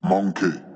Monkey.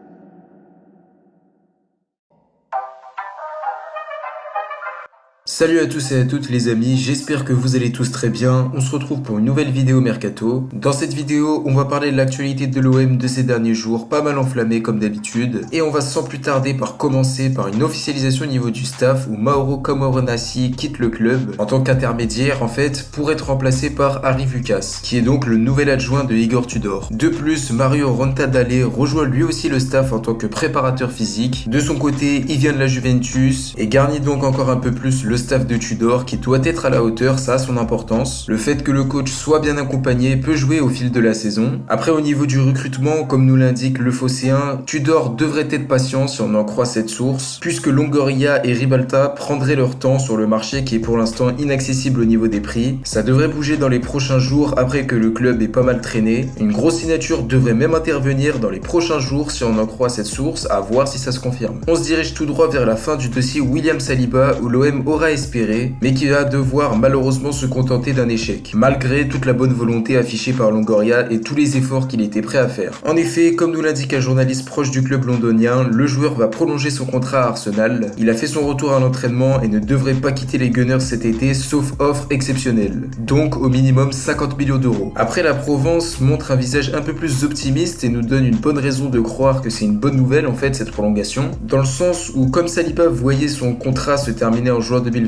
Salut à tous et à toutes les amis, j'espère que vous allez tous très bien. On se retrouve pour une nouvelle vidéo Mercato. Dans cette vidéo, on va parler de l'actualité de l'OM de ces derniers jours, pas mal enflammée comme d'habitude. Et on va sans plus tarder commencer par une officialisation au niveau du staff où Mauro Camoranesi quitte le club en tant qu'intermédiaire en fait pour être remplacé par Harry Vukas, qui est donc le nouvel adjoint de Igor Tudor. De plus, Mario Rontadale rejoint lui aussi le staff en tant que préparateur physique. De son côté, il vient de la Juventus et garnit donc encore un peu plus le staff de Tudor qui doit être à la hauteur, ça a son importance. Le fait que le coach soit bien accompagné peut jouer au fil de la saison. Après au niveau du recrutement, comme nous l'indique le Phocéen, Tudor devrait être patient si on en croit cette source, puisque Longoria et Ribalta prendraient leur temps sur le marché qui est pour l'instant inaccessible au niveau des prix. Ça devrait bouger dans les prochains jours après que le club ait pas mal traîné. Une grosse signature devrait même intervenir dans les prochains jours si on en croit cette source, à voir si ça se confirme. On se dirige tout droit vers la fin du dossier William Saliba où l'OM aura espéré, mais qui va devoir malheureusement se contenter d'un échec, malgré toute la bonne volonté affichée par Longoria et tous les efforts qu'il était prêt à faire. En effet, comme nous l'indique un journaliste proche du club londonien, le joueur va prolonger son contrat à Arsenal. Il a fait son retour à l'entraînement et ne devrait pas quitter les Gunners cet été, sauf offre exceptionnelle. Donc au minimum 50 millions d'euros. Après, la Provence montre un visage un peu plus optimiste et nous donne une bonne raison de croire que c'est une bonne nouvelle en fait cette prolongation, dans le sens où comme Saliba voyait son contrat se terminer en juin 2024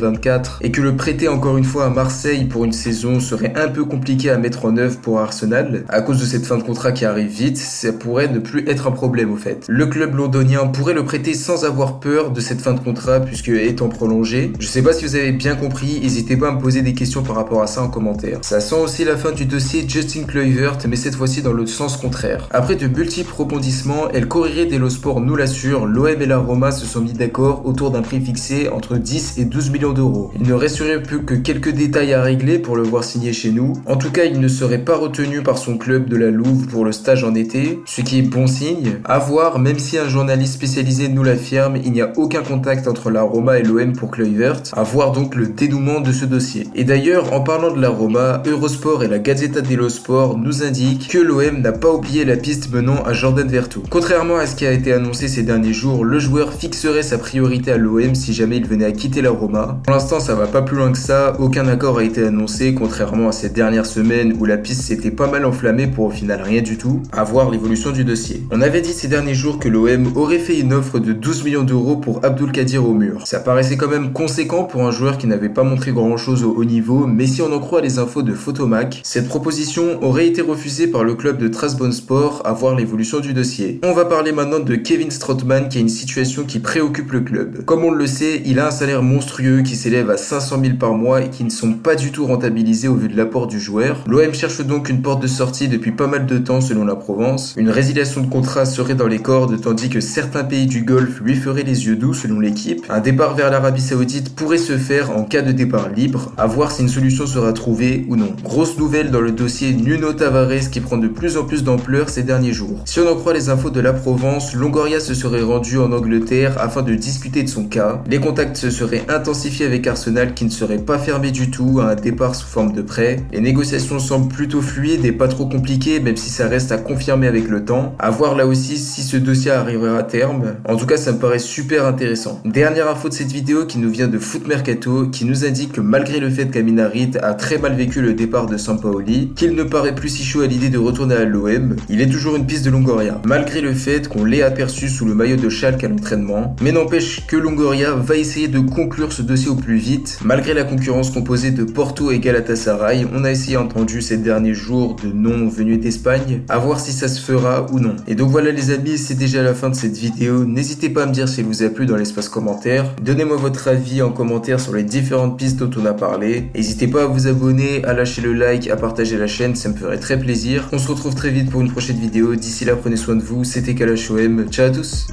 et que le prêter encore une fois à Marseille pour une saison serait un peu compliqué à mettre en œuvre pour Arsenal, à cause de cette fin de contrat qui arrive vite, ça pourrait ne plus être un problème au fait. Le club londonien pourrait le prêter sans avoir peur de cette fin de contrat puisque étant prolongé. Je sais pas si vous avez bien compris, n'hésitez pas à me poser des questions par rapport à ça en commentaire. Ça sent aussi la fin du dossier Justin Kluivert, mais cette fois-ci dans le sens contraire. Après de multiples rebondissements, El Corriere dello Sport nous l'assure, l'OM et la Roma se sont mis d'accord autour d'un prix fixé entre 10 et 12 millions d'euros. Il ne resterait plus que quelques détails à régler pour le voir signer chez nous. En tout cas, il ne serait pas retenu par son club de la Louve pour le stage en été, ce qui est bon signe. À voir, même si un journaliste spécialisé nous l'affirme, il n'y a aucun contact entre la Roma et l'OM pour Kluivert. À voir donc le dénouement de ce dossier. Et d'ailleurs, en parlant de la Roma, Eurosport et la Gazzetta dello Sport nous indiquent que l'OM n'a pas oublié la piste menant à Jordan Vertu. Contrairement à ce qui a été annoncé ces derniers jours, le joueur fixerait sa priorité à l'OM si jamais il venait à quitter la Roma. Pour l'instant, ça va pas plus loin que ça, aucun accord a été annoncé, contrairement à ces dernières semaines où la piste s'était pas mal enflammée pour au final rien du tout. À voir l'évolution du dossier. On avait dit ces derniers jours que l'OM aurait fait une offre de 12 millions d'euros pour Abdulkadir au mur. Ça paraissait quand même conséquent pour un joueur qui n'avait pas montré grand chose au haut niveau, mais si on en croit les infos de Photomac, cette proposition aurait été refusée par le club de Trabzonspor, à voir l'évolution du dossier. On va parler maintenant de Kevin Strootman qui a une situation qui préoccupe le club. Comme on le sait, il a un salaire monstrueux qui s'élève à 500 000 par mois et qui ne sont pas du tout rentabilisés au vu de l'apport du joueur. L'OM cherche donc une porte de sortie depuis pas mal de temps selon la Provence. Une résiliation de contrat serait dans les cordes tandis que certains pays du Golfe lui feraient les yeux doux selon l'équipe. Un départ vers l'Arabie Saoudite pourrait se faire en cas de départ libre, à voir si une solution sera trouvée ou non. Grosse nouvelle dans le dossier Nuno Tavares qui prend de plus en plus d'ampleur ces derniers jours. Si on en croit les infos de la Provence, Longoria se serait rendu en Angleterre afin de discuter de son cas. Les contacts se seraient intensifiés avec Arsenal qui ne serait pas fermé du tout à un départ sous forme de prêt. Les négociations semblent plutôt fluides et pas trop compliquées même si ça reste à confirmer avec le temps. À voir là aussi si ce dossier arrivera à terme. En tout cas ça me paraît super intéressant. Dernière info de cette vidéo qui nous vient de Foot Mercato qui nous indique que malgré le fait qu'Amin Harit a très mal vécu le départ de Sampaoli, qu'il ne paraît plus si chaud à l'idée de retourner à l'OM, il est toujours une piste de Longoria. Malgré le fait qu'on l'ait aperçu sous le maillot de Schalke à l'entraînement, mais n'empêche que Longoria va essayer de conclure ce dossier au plus vite. Malgré la concurrence composée de Porto et Galatasaray, on a essayé entendu ces derniers jours de noms venus d'Espagne, à voir si ça se fera ou non. Et donc voilà les amis, c'est déjà la fin de cette vidéo. N'hésitez pas à me dire si elle vous a plu dans l'espace commentaire. Donnez-moi votre avis en commentaire sur les différentes pistes dont on a parlé. N'hésitez pas à vous abonner, à lâcher le like, à partager la chaîne, ça me ferait très plaisir. On se retrouve très vite pour une prochaine vidéo. D'ici là, prenez soin de vous. C'était Kalash OM. Ciao à tous.